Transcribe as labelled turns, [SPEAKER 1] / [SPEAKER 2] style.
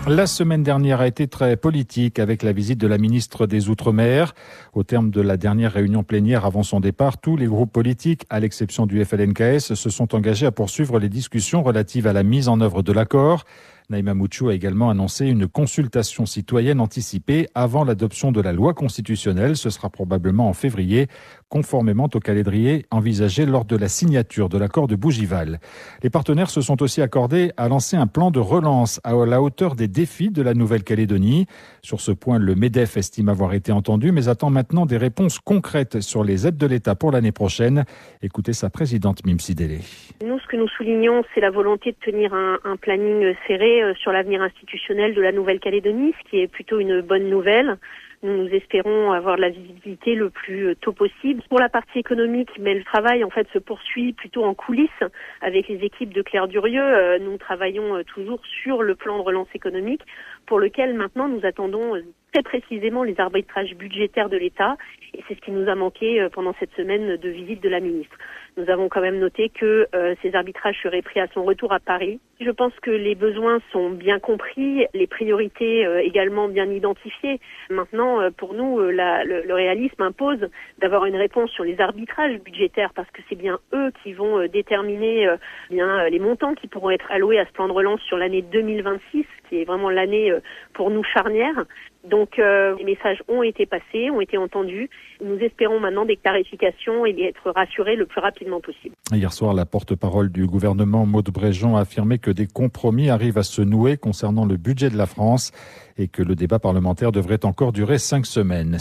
[SPEAKER 1] La semaine dernière a été très politique avec la visite de la ministre des Outre-mer. Au terme de la dernière réunion plénière avant son départ, tous les groupes politiques, à l'exception du FLNKS, se sont engagés à poursuivre les discussions relatives à la mise en œuvre de l'accord. Naïma Mouchou a également annoncé une consultation citoyenne anticipée avant l'adoption de la loi constitutionnelle. Ce sera probablement en février, conformément au calendrier envisagé lors de la signature de l'accord de Bougival. Les partenaires se sont aussi accordés à lancer un plan de relance à la hauteur des défis de la Nouvelle-Calédonie. Sur ce point, le MEDEF estime avoir été entendu, mais attend maintenant des réponses concrètes sur les aides de l'État pour l'année prochaine. Écoutez sa présidente Mimsi Délé.
[SPEAKER 2] Nous, ce que nous soulignons, c'est la volonté de tenir un planning serré sur l'avenir institutionnel de la Nouvelle-Calédonie, ce qui est plutôt une bonne nouvelle. Nous espérons avoir de la visibilité le plus tôt possible. Pour la partie économique, mais le travail en fait se poursuit plutôt en coulisses avec les équipes de Claire Durieux. Nous travaillons toujours sur le plan de relance économique pour lequel maintenant nous attendons très précisément les arbitrages budgétaires de l'État et c'est ce qui nous a manqué pendant cette semaine de visite de la ministre. Nous avons quand même noté que ces arbitrages seraient pris à son retour à Paris. Je pense que les besoins sont bien compris, les priorités également bien identifiées. Maintenant, pour nous, le réalisme impose d'avoir une réponse sur les arbitrages budgétaires parce que c'est bien eux qui vont déterminer les montants qui pourront être alloués à ce plan de relance sur l'année 2026, qui est vraiment l'année pour nous charnière. Donc les messages ont été passés, ont été entendus. Nous espérons maintenant des clarifications et d'être rassurés le plus rapidement possible.
[SPEAKER 1] Hier soir, la porte-parole du gouvernement, Maud Bréjon, a affirmé que des compromis arrivent à se nouer concernant le budget de la France et que le débat parlementaire devrait encore durer 5 semaines.